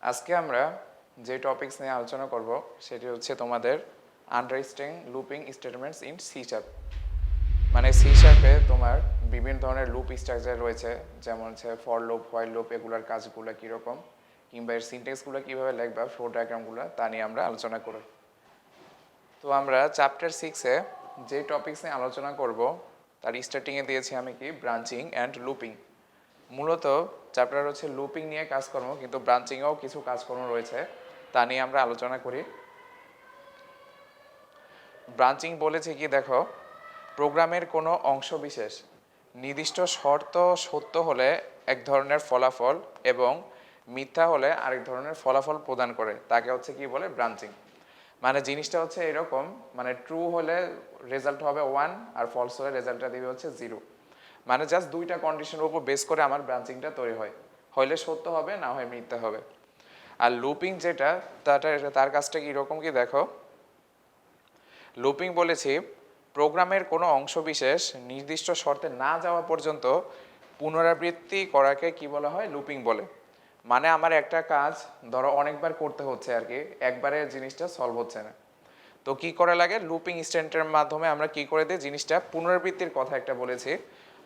আজকে আমরা যে টপিকস নিয়ে আলোচনা করব সেটি হচ্ছে তোমাদের understanding looping statements in C sharp. মানে সি শার্পে তোমার বিভিন্ন ধরনের লুপ স্ট্রাকচার রয়েছে, যেমন হচ্ছে ফর লুপ, হোয়াইল লুপ, এগুলোর কাজগুলো কীরকম, কিংবা এর সিনট্যাক্সগুলো কীভাবে লিখবা, ফ্লো ডায়াগ্রামগুলো, তা নিয়ে আমরা আলোচনা করি। তো আমরা চ্যাপ্টার 6-এ যে টপিকস নিয়ে আলোচনা করব তার স্টার্টিংয়ে দিয়েছি আমি কি ব্রাঞ্চিং অ্যান্ড লুপিং। মূলত চ্যাপ্টার হচ্ছে লুপিং নিয়ে কাজকর্ম, কিন্তু ব্রাঞ্চিংয়েও কিছু কাজকর্ম রয়েছে, তা নিয়ে আমরা আলোচনা করি। ব্রাঞ্চিং বলেছে কি, দেখো, প্রোগ্রামের কোনো অংশ বিশেষ নির্দিষ্ট শর্ত সত্য হলে এক ধরনের ফলাফল এবং মিথ্যা হলে আরেক ধরনের ফলাফল প্রদান করে, তাকে হচ্ছে কি বলে ব্রাঞ্চিং। মানে জিনিসটা হচ্ছে এরকম, মানে ট্রু হলে রেজাল্ট হবে 1 আর ফলস হলে রেজাল্টটা দিবে হচ্ছে 0। মানে জাস্ট দুইটা কন্ডিশনের উপর বেস করে আমার ব্রাঞ্চিংটা তৈরি হয়, হইলে সত্য হবে, না হয় মিথ্যা হবে। আর লুপিং যেটা, তার কাজটা কীরকম কি দেখো, লুপিং বলেছি প্রোগ্রামের কোনো অংশবিশেষ নির্দিষ্ট শর্তে না যাওয়া পর্যন্ত পুনরাবৃত্তি করাকে কি বলা হয়, লুপিং বলে। মানে আমার একটা কাজ ধরো অনেকবার করতে হচ্ছে আর কি, একবারে জিনিসটা সলভ হচ্ছে না, তো কি করা লাগে, লুপিং স্টেটমেন্টের মাধ্যমে আমরা কি করে দিই, জিনিসটা পুনরাবৃত্তির কথা একটা বলেছি।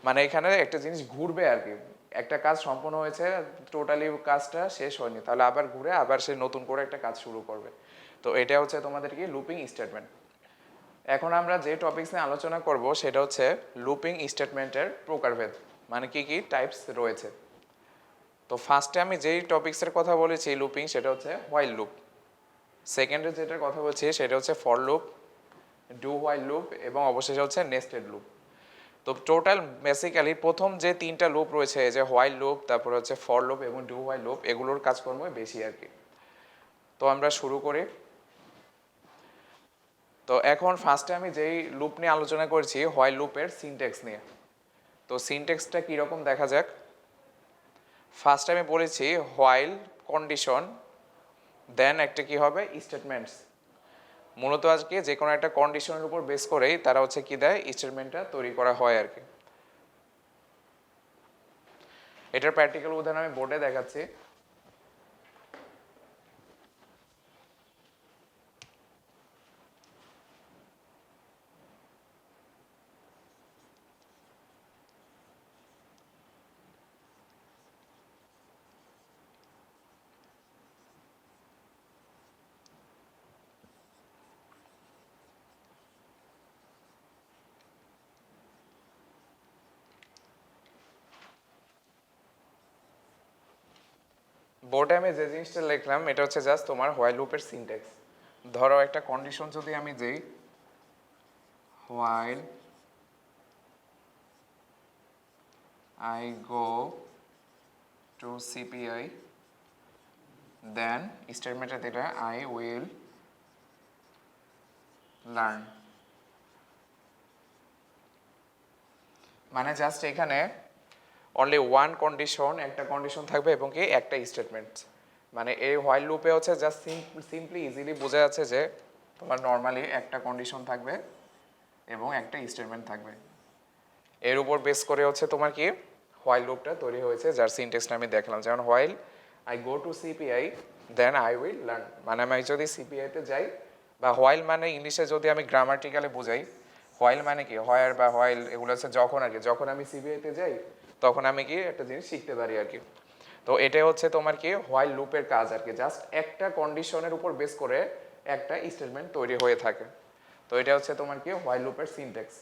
মানে এখানে একটা জিনিস ঘুরবে আর কি, একটা কাজ সম্পন্ন হয়েছে, টোটালি কাজটা শেষ হয়নি, তাহলে আবার ঘুরে আবার সে নতুন করে একটা কাজ শুরু করবে। তো এটা হচ্ছে তোমাদের কি লুপিং স্টেটমেন্ট। এখন আমরা যে টপিকস নিয়ে আলোচনা করব সেটা হচ্ছে লুপিং স্টেটমেন্টের প্রকারভেদ, মানে কি কি টাইপস রয়েছে। তো ফার্স্টে আমি যেই টপিক্সের কথা বলেছি লুপিং, সেটা হচ্ছে হোয়াইল লুপ। সেকেন্ডে যেটার কথা বলছি সেটা হচ্ছে for loop, do while loop, এবং অবশেষে হচ্ছে নেস্টেড লুপ। তো টোটাল বেসিক্যালি প্রথম যে তিনটা লুপ রয়েছে, যে হোয়াইল লুপ, তারপর হচ্ছে ফর লুপ এবং ডু হোয়াইল লুপ, এগুলোর কাজকর্ম বেশি আর কি। তো আমরা শুরু করি। তো এখন ফার্স্টে আমি যেই লুপ নিয়ে আলোচনা করেছি হোয়াইল লুপের সিনট্যাক্স নিয়ে। তো সিনট্যাক্সটা কীরকম দেখা যাক। ফার্স্ট আমি বলেছি হোয়াইল কন্ডিশন, দেন একটা কি হবে স্টেটমেন্টস। মূলত আজকে যে কোনো একটা কন্ডিশনের উপর বেস করেই তারা হচ্ছে কি দেয়, স্টেটমেন্টটা তৈরি করা হয় আর কি। এটার প্র্যাকটিক্যাল উদাহরণ আমি বোর্ডে দেখাচ্ছি। বোর্ডে আমি যে জিনিসটা লিখলাম এটা হচ্ছে জাস্ট তোমার হোয়াইল লুপের সিনট্যাক্স। ধরো একটা কন্ডিশন যদি আমি দেই, while I go to CPI, then স্টেটমেন্টে দিলে I will learn। মানে জাস্ট এখানে অনলি ওয়ান কন্ডিশন, একটা কন্ডিশন থাকবে এবং কি একটা স্টেটমেন্ট। মানে এই হোয়াইল লুপে হচ্ছে জাস্ট সিম্পলি ইজিলি বোঝা যাচ্ছে যে তোমার নর্মালি একটা কন্ডিশন থাকবে এবং একটা স্টেটমেন্ট থাকবে। এর উপর বেস করে হচ্ছে তোমার কি হোয়াইল লুপটা তৈরি হয়েছে, যার সিনট্যাক্সটা আমি দেখলাম। যেমন while I go to CPI then I will learn, মানে আমি যদি সিপিআইতে যাই, বা হোয়াইল মানে ইংলিশে যদি আমি গ্রামাটিক্যালি বোঝাই, হোয়াইল মানে কি, হোয়ার বা হোয়াইল এগুলো হচ্ছে যখন আর কি, যখন আমি সিপিআইতে যাই তখন আমি কি একটা জিনিস শিখতে পারি আর কি। তো এটা হচ্ছে তোমার কি হোয়াইল লুপের কাজ আর কি, জাস্ট একটা কন্ডিশনের উপর বেস করে একটা স্টেটমেন্ট তৈরি হয়ে থাকে। তো এটা হচ্ছে তোমার কি হোয়াইল লুপের সিনট্যাক্স।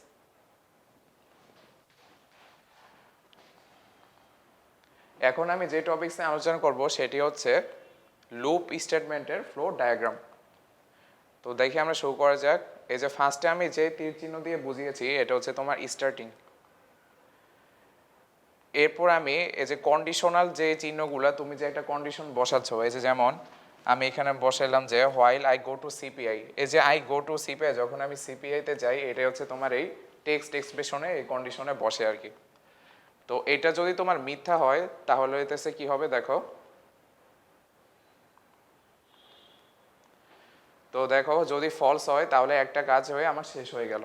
এখন আমি যে টপিকস নিয়ে আলোচনা করব সেটি হচ্ছে লুপ স্টেটমেন্টের ফ্লো ডায়াগ্রাম। তো দেখি আমরা শুরু করা যাক। এই যে ফার্স্টে আমি যে তীর চিহ্ন দিয়ে বুঝিয়েছি এটা হচ্ছে তোমার স্টার্টিং। এরপর আমি এই যে কন্ডিশনাল যে চিহ্নগুলো, তুমি যে একটা কন্ডিশন বসাচ্ছ, এই যে যেমন আমি এখানে বসাইলাম যে while I go to CPI, এই যে আই গো টু সিপিআই, যখন আমি সিপিআইতে যাই, এটা হচ্ছে তোমার এই টেক্সট এক্সপ্রেশনে এই কন্ডিশনে বসে আর কি। তো এটা যদি তোমার মিথ্যা হয় তাহলে হইতেছে কি হবে দেখো। তো দেখো যদি ফলস হয় তাহলে একটা কাজ হয়ে আমার শেষ হয়ে গেল।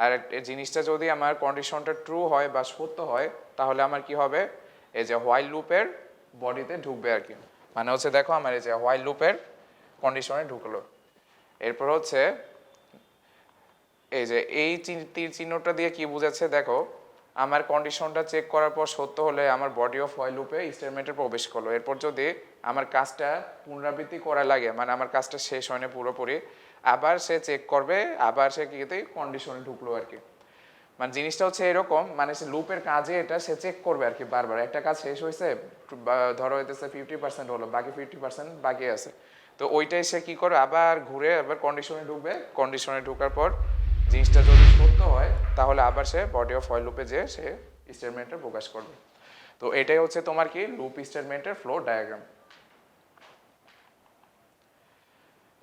আর জিনিসটা যদি আমার কন্ডিশনটা ট্রু হয় বা সত্য হয় তাহলে আমার কি হবে, এই যে হোয়াইল লুপের বডিতে ঢুকবে আর কি। মানে হচ্ছে দেখো আমার এই যে হোয়াইল লুপের কন্ডিশনে ঢুকলো। এরপর হচ্ছে এই যে এই তীর চিহ্নটা দিয়ে কি বোঝাচ্ছে দেখো, আমার কন্ডিশনটা চেক করার পর সত্য হলে আমার বডি অফ হোয়াইল লুপে স্টেটমেন্টে প্রবেশ করলো। এরপর যদি আমার কাজটা পুনরাবৃত্তি করা লাগে, মানে আমার কাজটা শেষ হয়নি পুরোপুরি, আবার সে চেক করবে, আবার সে কিতে কন্ডিশনে ঢুকলো আর কি। মানে জিনিসটা হচ্ছে এরকম, মানে সে লুপের কাজে এটা সে চেক করবে আর কি বারবার। একটা কাজ শেষ হয়েছে, ধরো হইতেছে 50% হলো, বাকি 50% বাকি আছে, তো ওইটাই সে কি করে আবার ঘুরে আবার কন্ডিশনে ঢুকবে। কন্ডিশনে ঢোকার পর জিনিসটা যদি সত্য হয় তাহলে আবার সে বডি অফ হোয়াইল লুপে যেয়ে সে স্টেটমেন্টে প্রকাশ করবে। তো এটাই হচ্ছে তোমার কি লুপ স্টেটমেন্টের ফ্লো ডায়াগ্রাম।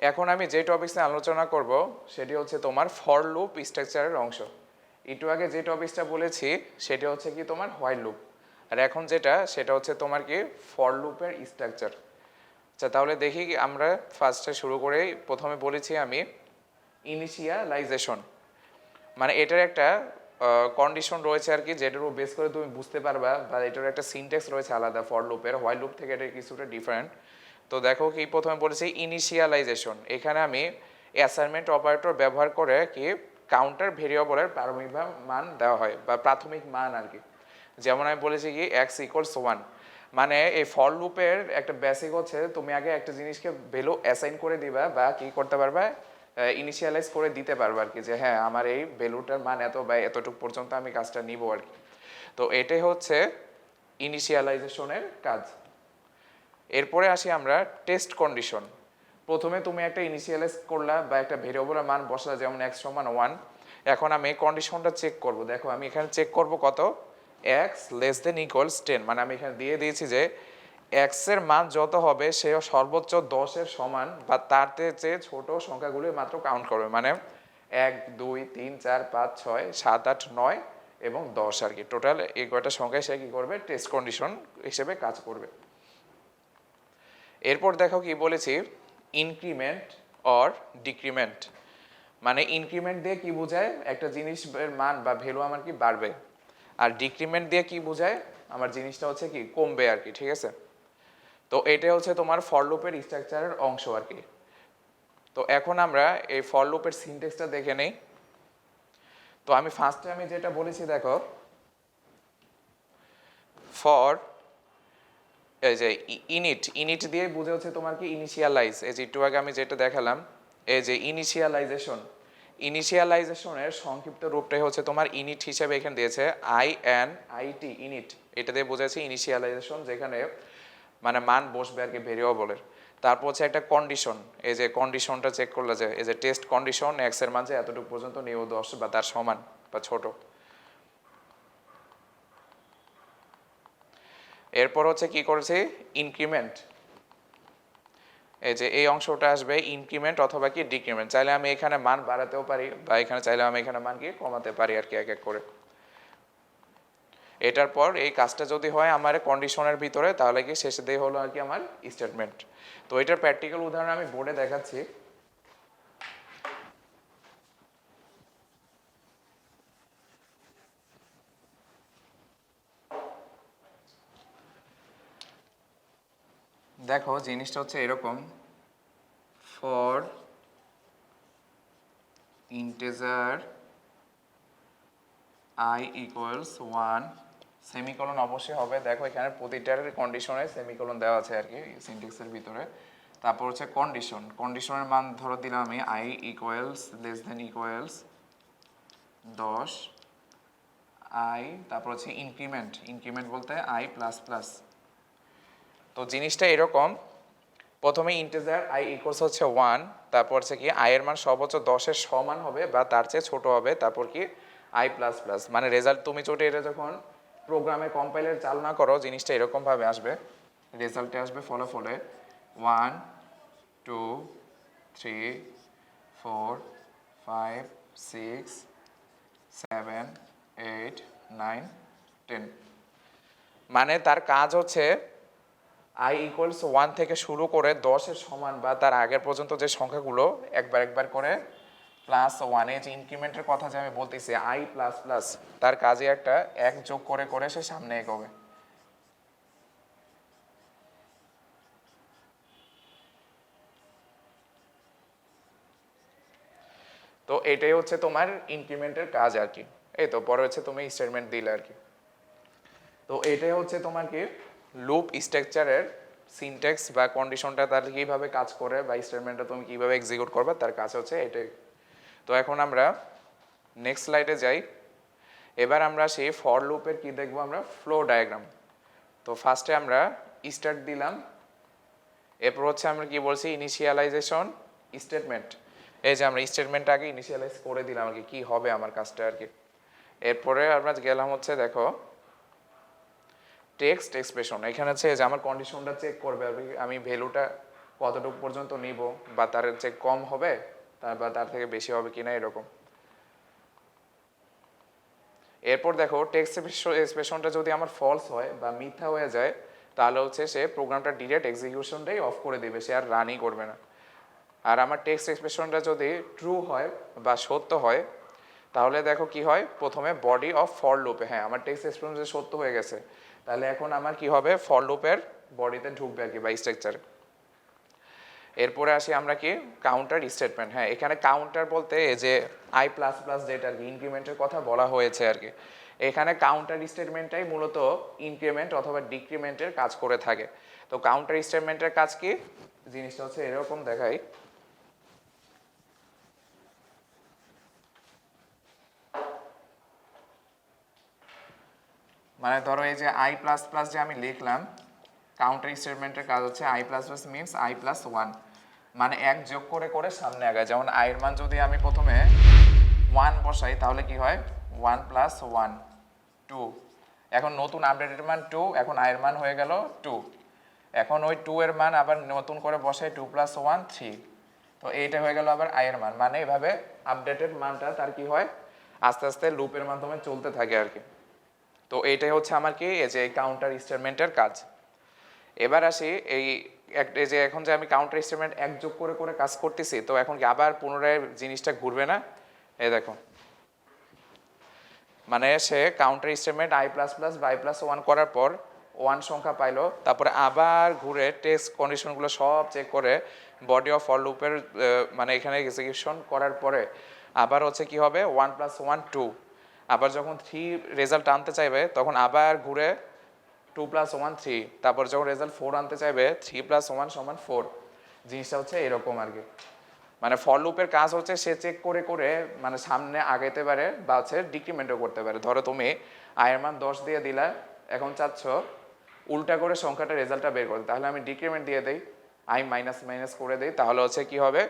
এখন আমি যে টপিকস নিয়ে আলোচনা করব সেটি হচ্ছে তোমার ফর লুপ স্ট্রাকচারের অংশ। একটু আগে যে টপিকসটা বলেছি সেটা হচ্ছে কি তোমার হোয়াইল লুপ, আর এখন যেটা সেটা হচ্ছে তোমার কি ফর লুপের স্ট্রাকচার। আচ্ছা তাহলে দেখি আমরা ফার্স্টে শুরু করেই প্রথমে বলেছি আমি ইনিশিয়ালাইজেশন, মানে এটার একটা কন্ডিশন রয়েছে আর কি, যেটার উপর বেস করে তুমি বুঝতে পারবা, বা এটার একটা সিনট্যাক্স রয়েছে আলাদা ফর লুপের। হোয়াইল লুপ থেকে এটা কিছুটা ডিফারেন্ট। তো দেখো কি প্রথমে বলেছি ইনিশিয়ালাইজেশন, এখানে আমি অ্যাসাইনমেন্ট অপারেটর ব্যবহার করে কি কাউন্টার ভেরিয়েবলের প্রারম্ভিক মান দেওয়া হয়, বা প্রাথমিক মান আর কি। যেমন আমি বলেছি কি x ইকুয়ালস 1, মানে এই ফর লুপের একটা বেসিক হচ্ছে তুমি আগে একটা জিনিসকে ভ্যালু অ্যাসাইন করে দিবা, বা কি করতে পারবা ইনিশিয়ালাইজ করে দিতে পারবো আর কি, যে হ্যাঁ আমার এই ভ্যালুটার মান এত বা এতটুকু পর্যন্ত আমি কাজটা নিব আর কি। তো এটাই হচ্ছে ইনিশিয়ালাইজেশনের কাজ। এরপরে আসি আমরা টেস্ট কন্ডিশন। প্রথমে তুমি একটা ইনিশিয়ালাইজ করলা বা একটা ভেরিয়েবলের মান বসালা, যেমন x সমান 1। এখন আমি এই কন্ডিশনটা চেক করব। দেখো আমি এখানে চেক করব কত, x লেস দেন ইকুয়ালস 10, মানে আমি এখানে দিয়ে দিয়েছি যে x এর মান যত হবে সে সর্বোচ্চ 10 এর সমান বা তার চেয়ে ছোট সংখ্যাগুলো মাত্র কাউন্ট করবে, মানে 1 2 3 4 5 6 7 8 9 এবং 10 আর কি। টোটাল এই কয়টা সংখ্যায় সে কি করবে, টেস্ট কন্ডিশন হিসেবে কাজ করবে। এরপর দেখো কি বলেছি ইনক্রিমেন্ট অর ডিক্রিমেন্ট, মানে ইনক্রিমেন্ট দিয়ে কি বোঝায়, একটা জিনিসের মান বা ভ্যালু আমার কি বাড়বে, আর ডিক্রিমেন্ট দিয়ে কি বোঝায়, আমার জিনিসটা হচ্ছে কি কমবে আর কি, ঠিক আছে। তো এটা হচ্ছে তোমার ফর লুপের স্ট্রাকচারের অংশ আর কি। তো এখন আমরা এই ফর লুপের সিনট্যাক্সটা দেখে নেই। তো আমি ফার্স্টে আমি যেটা বলেছি দেখো, ফর এই যে ইনিট দিয়ে বুঝে হচ্ছে তোমার কি ইনিশিয়ালাইজ, এই যে একটু আগে আমি যেটা দেখালাম, এই যে ইনিশিয়ালাইজেশনের সংক্ষিপ্ত রূপটাই হচ্ছে তোমার ইনিট হিসেবে এখানে দিয়েছে INIT ইনিট। এটা দিয়ে বোঝাচ্ছে ইনিশিয়ালাইজেশন, যেখানে মানে মান বসবে আর কি ভেরিয়েবলের। তারপর হচ্ছে একটা কন্ডিশন, এই যে কন্ডিশনটা চেক করলে যে এই যে টেস্ট কন্ডিশন x এর মান যে এতটুকু পর্যন্ত নিয়েও 10 বা তার সমান বা ছোট। এরপর হচ্ছে কি করেছে ইনক্রিমেন্ট, এই যে এই অংশটা আসবে ইনক্রিমেন্ট অথবা কি ডিক্রিমেন্ট। চাইলে আমি এখানে মান বাড়াতেও পারি, বা এখানে চাইলে আমি এখানে মান কি কমাতে পারি আর কি, এক এক করে। এটার পর এই কাজটা যদি হয় আমার কন্ডিশনের ভিতরে, তাহলে কি শেষে দিয়ে হলো আর কি আমার স্টেটমেন্ট। তো এটার প্র্যাকটিক্যাল উদাহরণ আমি বোর্ডে দেখাচ্ছি। দেখো জিনিসটা হচ্ছে এরকম, for integer I equals 1 semicolon অবশ্যই হবে। দেখো এখানে প্রতিটার কন্ডিশনে সেমিকোলন দেওয়া আছে আর কি সিনট্যাক্সের ভিতরে। তারপর হচ্ছে কন্ডিশনের মান ধরো দিলাম আমি I equals less than equals 10 I, তারপর হচ্ছে ইনক্রিমেন্ট বলতে I প্লাস প্লাস। তো জিনিসটা এরকম, প্রথমে ইন্টিজার I ইকুয়ালস হচ্ছে 1, তারপর হচ্ছে কি I এর মান সর্বোচ্চ 10 এর সমান হবে বা তার চেয়ে ছোট হবে, তারপর কি I প্লাস প্লাস। মানে রেজাল্ট তুমি চোটে এটা যখন প্রোগ্রামে কম্পাইলার চালনা করো জিনিসটা এরকম ভাবে আসবে, রেজাল্টে আসবে ফলাফলে 1 2 3 4 5 6 7 8 9 10। মানে তার কাজ হচ্ছে I ইকুয়ালস 1 থেকে শুরু করে 10 এর সমান বা তার আগের পর্যন্ত যে সংখ্যাগুলো একবার একবার করে প্লাস 1, এই যে ইনক্রিমেন্টের কথা যে আমি বলতেছি I প্লাস প্লাস, তার কাজে একটা এক যোগ করে করে সে সামনে এগোবে। তো এটাই হচ্ছে তোমার ইনক্রিমেন্টের কাজ আর কি। এই তো পরে হচ্ছে তুমি স্টেটমেন্ট দিলে আর কি। তো এটাই হচ্ছে তোমার কি লুপ স্ট্রাকচারের সিনট্যাক্স বা কন্ডিশনটা তার কীভাবে কাজ করে বা স্টেটমেন্টটা তুমি কীভাবে এক্সিকিউট করবে তার কাজ হচ্ছে এটাই। তো এখন আমরা নেক্সট স্লাইডে যাই। এবার আমরা সেই ফর লুপের কি দেখবো আমরা ফ্লো ডায়াগ্রাম। তো ফার্স্টে আমরা স্টার্ট দিলাম, এরপর হচ্ছে আমরা কি বলছি ইনিশিয়ালাইজেশন স্টেটমেন্ট। এই যে আমরা স্টেটমেন্টটা আগে ইনিশিয়ালাইজ করে দিলাম আর কি হবে আমার কাজটা আর কি। এরপরে আমরা গেলাম হচ্ছে দেখো টেক্সট এক্সপ্রেশন। এখানে হচ্ছে যে আমার কন্ডিশনটা চেক করবে আর কি আমি ভ্যালুটা কতটুকু পর্যন্ত নিব বা তার চেক কম হবে বা তার থেকে বেশি হবে কিনা এরকম। এরপর দেখো টেক্সট এক্সপ্রেশনটা যদি আমার ফলস হয় বা মিথ্যা হয়ে যায় তাহলে হচ্ছে সে প্রোগ্রামটা ডিরেক্ট এক্সিকিউশনটাই অফ করে দেবে, সে আর রানই করবে না। আর আমার টেক্সট এক্সপ্রেশনটা যদি ট্রু হয় বা সত্য হয় তাহলে দেখো কি হয় প্রথমে বডি অফ ফর লুপে, হ্যাঁ আমার টেক্সট এক্সপ্রেশন যদি সত্য হয়ে গেছে তাহলে এখন আমার কি হবে ফর লুপের বডিতে ঢুকবে আর কি বা স্ট্রাকচারে। এরপরে আসি আমরা কি কাউন্টার স্টেটমেন্ট। হ্যাঁ এখানে কাউন্টার বলতে এই যে আই প্লাস প্লাস যেটা আর কি ইনক্রিমেন্টের কথা বলা হয়েছে আর কি। এখানে কাউন্টার স্টেটমেন্টটাই মূলত ইনক্রিমেন্ট অথবা ডিক্রিমেন্টের কাজ করে থাকে। তো কাউন্টার স্টেটমেন্টের কাজ কি জিনিসটা হচ্ছে এরকম দেখাই। মানে ধরো এই যে আই প্লাস প্লাস যে আমি লিখলাম কাউন্টার স্টেটমেন্টের কাজ হচ্ছে I plus plus means I plus one, মানে এক যোগ করে করে সামনে আগায়। যেমন আয়ের মান যদি আমি প্রথমে 1 বসাই তাহলে কি হয় 1 প্লাস 1 2, এখন নতুন আপডেটের মান 2, এখন আয়ের মান হয়ে গেল 2, এখন ওই 2 এর মান আবার নতুন করে বসাই 2 প্লাস 1 3, তো এইটা হয়ে গেল আবার আয়ের মান। মানে এভাবে আপডেটেড মানটা তার কি হয় আস্তে আস্তে লুপের মাধ্যমে চলতে থাকে আর কি। তো এইটাই হচ্ছে আমার কি এই যে কাউন্টার স্টেটমেন্টের কাজ। এবার আসি এই যে এখন যে আমি কাউন্টার স্টেটমেন্ট এক যোগ করে করে কাজ করতেছি, তো এখন কি আবার পুনরায় জিনিসটা ঘুরবে না? এই দেখো মানে সে counter statement I plus plus বা আই প্লাস ওয়ান করার পর 1 সংখ্যা পাইলো, তারপরে আবার ঘুরে টেস্ট কন্ডিশনগুলো সব চেক করে বডি অফ ফর লুপের মানে এখানে এক্সিকিউশন করার পরে আবার হচ্ছে কি হবে 1 প্লাস 1 2, আবার যখন 3 রেজাল্ট আনতে চাইবে তখন আবার ঘুরে 2 প্লাস 1 3, তারপর যখন রেজাল্ট 4 আনতে চাইবে 3 প্লাস 1 সমান 4। জিনিসটা হচ্ছে এরকম আর কি। মানে ফর লুপের কাজ হচ্ছে সে চেক করে করে মানে সামনে আগাইতে পারে বা হচ্ছে ডিক্রিমেন্টও করতে পারে। ধরো তুমি আয়ের মান 10 দিয়ে দিলা, এখন চাচ্ছ উল্টা করে সংখ্যাটা রেজাল্টটা বের করতে, তাহলে আমি ডিক্রিমেন্ট দিয়ে দেই আই মাইনাস মাইনাস করে দেই, তাহলে হচ্ছে কি হবে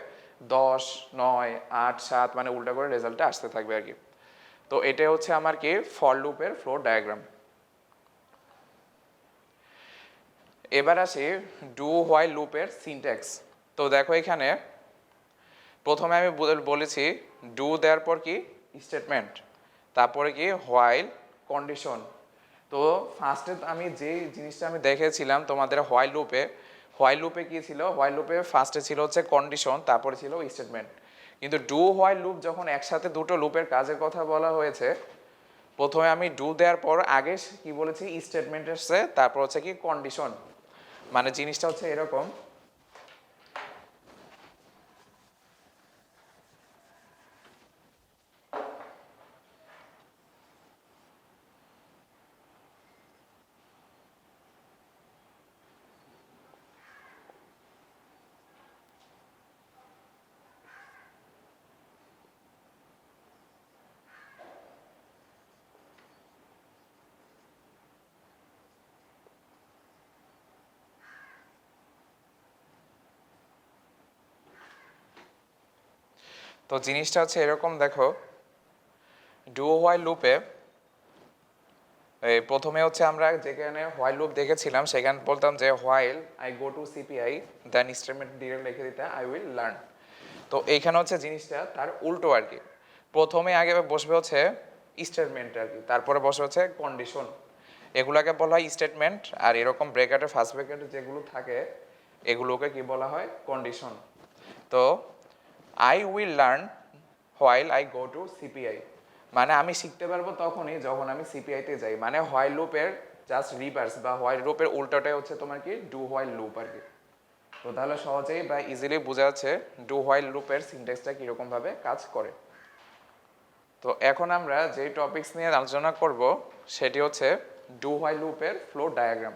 10 9 8 7 মানে উল্টা করে রেজাল্টটা আসতে থাকবে আর কি। তো এটা হচ্ছে আমার কি ফর লুপের ফ্লো ডায়াগ্রাম। এবার আসি ডু হোয়াইল লুপের সিনট্যাক্স। তো দেখো এখানে প্রথমে আমি বলেছি ডু দেওয়ার পর কি স্টেটমেন্ট, তারপরে কি হোয়াইল কন্ডিশন। তো ফার্স্টে আমি যে জিনিসটা আমি দেখেছিলাম তোমাদের হোয়াইল লুপে কি ছিল, হোয়াইল লুপে ফার্স্টে ছিল হচ্ছে কন্ডিশন, তারপরে ছিল স্টেটমেন্ট। কিন্তু ডু হোয়াইল লুপ যখন একসাথে দুটো লুপের কাজের কথা বলা হয়েছে, প্রথমে আমি ডু দেওয়ার পর আগে কি বলেছি স্টেটমেন্ট এসছে, তারপর হচ্ছে কি কন্ডিশন। মানে জিনিসটা হচ্ছে এরকম, তো জিনিসটা হচ্ছে এরকম দেখো ডু হোয়াইল লুপে প্রথমে হচ্ছে আমরা যেখানে হোয়াইল লুপ দেখেছিলাম সেখানে বলতাম যে while I go to CPI then statement direct লিখে দিতে আই উইল লার্ন। তো এইখানে হচ্ছে জিনিসটা তার উল্টো আর কি, প্রথমে আগে বসবে হচ্ছে স্টেটমেন্ট আর কি, তারপরে বসবে হচ্ছে কন্ডিশন। এগুলোকে বলা হয় স্টেটমেন্ট, আর এরকম ব্রেকেটে ফার্স্ট ব্রেকেটে যেগুলো থাকে এগুলোকে কি বলা হয় কন্ডিশন। তো I will learn while I go to CPI, মানে আমি শিখতে পারবো তখনই যখন আমি সিপিআইতে যাই। মানে হোয়াইল লুপের জাস্ট রিভার্স বা হোয়াইল লুপের উল্টোটাই হচ্ছে তোমার কি ডু হোয়াইল লুপ আর কি। তো তাহলে সহজেই বা ইজিলি বোঝা যাচ্ছে ডু হোয়াইল লুপের সিনট্যাক্সটা কীরকমভাবে কাজ করে। তো এখন আমরা যে টপিকস নিয়ে আলোচনা করব সেটি হচ্ছে ডু হোয়াইল লুপের ফ্লো ডায়াগ্রাম।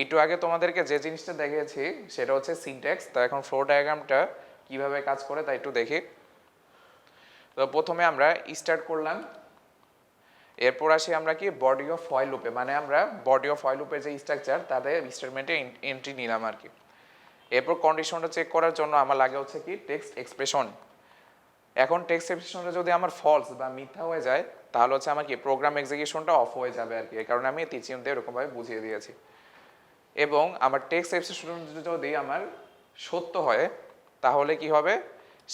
একটু আগে তোমাদেরকে যে জিনিসটা দেখিয়েছি সেটা হচ্ছে সিনট্যাক্স। তো এখন ফ্লো ডায়াগ্রামটা কিভাবে কাজ করে তা একটু দেখি। তো প্রথমে আমরা স্টার্ট করলাম, এরপর আসি আমরা কি বডি অফ হোয়াইল লুপে, মানে আমরা বডি অফ হোয়াইল লুপের যে স্ট্রাকচার তাতে স্টেটমেন্টে এন্ট্রি নিলাম আর কি। এরপর কন্ডিশনটা চেক করার জন্য আমার লাগে হচ্ছে কি টেক্সট এক্সপ্রেশন। এখন টেক্সট এক্সপ্রেশনটা যদি আমার ফলস বা মিথ্যা হয়ে যায় তাহলে হচ্ছে আমার কি প্রোগ্রাম এক্সিকিউশনটা অফ হয়ে যাবে আর কি। এই কারণে আমি তীরচিহ্নতে এরকমভাবে বুঝিয়ে দিয়েছি। এবং আমার টেক্সট এক্সপ্রেশন যদি আমার সত্য হয় তাহলে কি হবে,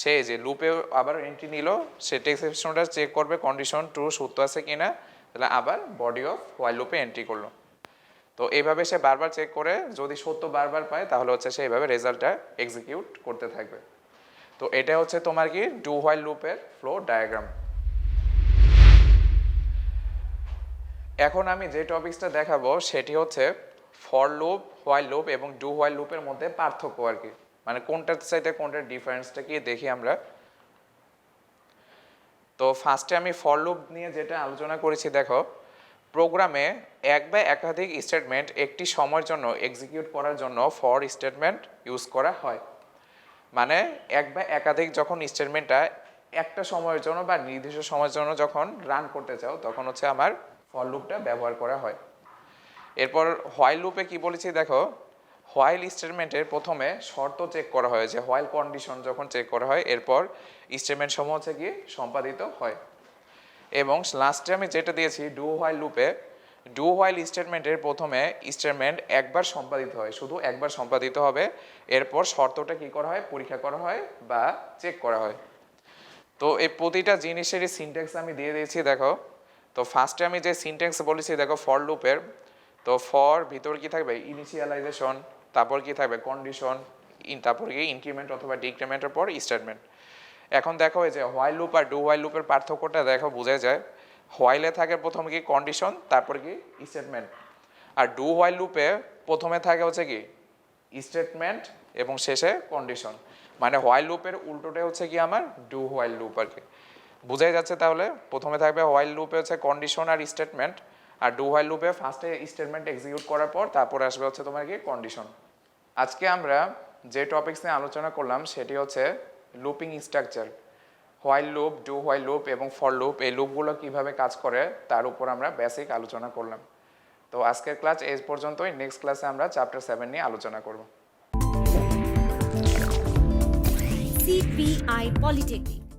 সে যে লুপে আবার এন্ট্রি নিল, সে টেক্সট এক্সপ্রেশনটা চেক করবে কন্ডিশন ট্রু সত্য আছে কিনা, তাহলে আবার বডি অফ হোয়াইল লুপে এন্ট্রি করলো। তো এইভাবে সে বারবার চেক করে যদি সত্য বারবার পায় তাহলে হচ্ছে সে এইভাবে রেজাল্টটা এক্সিকিউট করতে থাকবে। তো এটা হচ্ছে তোমার কি ডু হোয়াইল লুপের ফ্লো ডায়াগ্রাম। এখন আমি যে টপিকসটা দেখাবো সেটি হচ্ছে ফর লুপ, হোয়াইল লুপ এবং ডু হোয়াইল লুপের মধ্যে পার্থক্য আর কি, মানে কোনটার চাইতে কোনটার ডিফারেন্সটা কি দেখি আমরা। তো ফার্স্টে আমি ফর লুপ নিয়ে যেটা আলোচনা করেছি, দেখো প্রোগ্রামে এক বা একাধিক স্টেটমেন্ট একটি সময়ের জন্য এক্সিকিউট করার জন্য ফর স্টেটমেন্ট ইউজ করা হয়। মানে এক বা একাধিক যখন স্টেটমেন্টটা একটা সময়ের জন্য বা নির্দিষ্ট সময়ের জন্য যখন রান করতে চাও তখন হচ্ছে আমার ফর লুপটা ব্যবহার করা হয়। এরপর হোয়াইল লুপে কি বলেছি দেখো, হোয়াইল স্টেটমেন্টের প্রথমে শর্ত চেক করা হয়, যে হোয়াইল কন্ডিশন যখন চেক করা হয় এরপর স্টেটমেন্ট সমূহ হচ্ছে কি সম্পাদিত হয়। এবং লাস্টে আমি যেটা দিয়েছি ডু হোয়াইল লুপে, ডু হোয়াইল স্টেটমেন্টের প্রথমে স্টেটমেন্ট একবার সম্পাদিত হয়, শুধু একবার সম্পাদিত হবে, এরপর শর্তটা কি করা হয় পরীক্ষা করা হয় বা চেক করা হয়। তো এই প্রতিটা জিনিসেরই সিনট্যাক্স আমি দিয়ে দিয়েছি দেখো। তো ফার্স্টে আমি যে সিনট্যাক্স বলেছি দেখো ফর লুপের, তো ফর ভিতর কি থাকবে ইনিশিয়ালাইজেশন, তারপর কি থাকবে কন্ডিশন, তারপর কি ইনক্রিমেন্ট অথবা ডিক্রিমেন্টের পর স্টেটমেন্ট। এখন দেখো এই যে হোয়াইল লুপ আর ডু হোয়াইল লুপের পার্থক্যটা দেখো বোঝা যায়। হোয়াইলে থাকে প্রথমে কি কন্ডিশন, তারপর কি স্টেটমেন্ট, আর ডু হোয়াইল লুপে প্রথমে থাকে হচ্ছে কি স্টেটমেন্ট এবং শেষে কন্ডিশন। মানে হোয়াইল লুপের উল্টোটা হচ্ছে কি আমার ডু হোয়াইল লুপ আর কি। বোঝাই যাচ্ছে তাহলে, প্রথমে থাকবে হোয়াইল লুপে হচ্ছে কন্ডিশন আর স্টেটমেন্ট, আর ডু হোয়াইল লুপে ফার্স্টে স্টেটমেন্ট এক্সিকিউট করার পর তারপরে আসবে হচ্ছে তোমার কি কন্ডিশন। আজকে আমরা যে টপিকস নিয়ে আলোচনা করলাম সেটি হচ্ছে looping structure. While loop, do while loop এবং ফর লুপ, এই লুপগুলো কিভাবে কাজ করে তার উপর আমরা বেসিক আলোচনা করলাম। তো আজকের ক্লাস এই পর্যন্তই। নেক্সট ক্লাসে আমরা চ্যাপ্টার 7 নিয়ে আলোচনা করব। CPI Polytechnic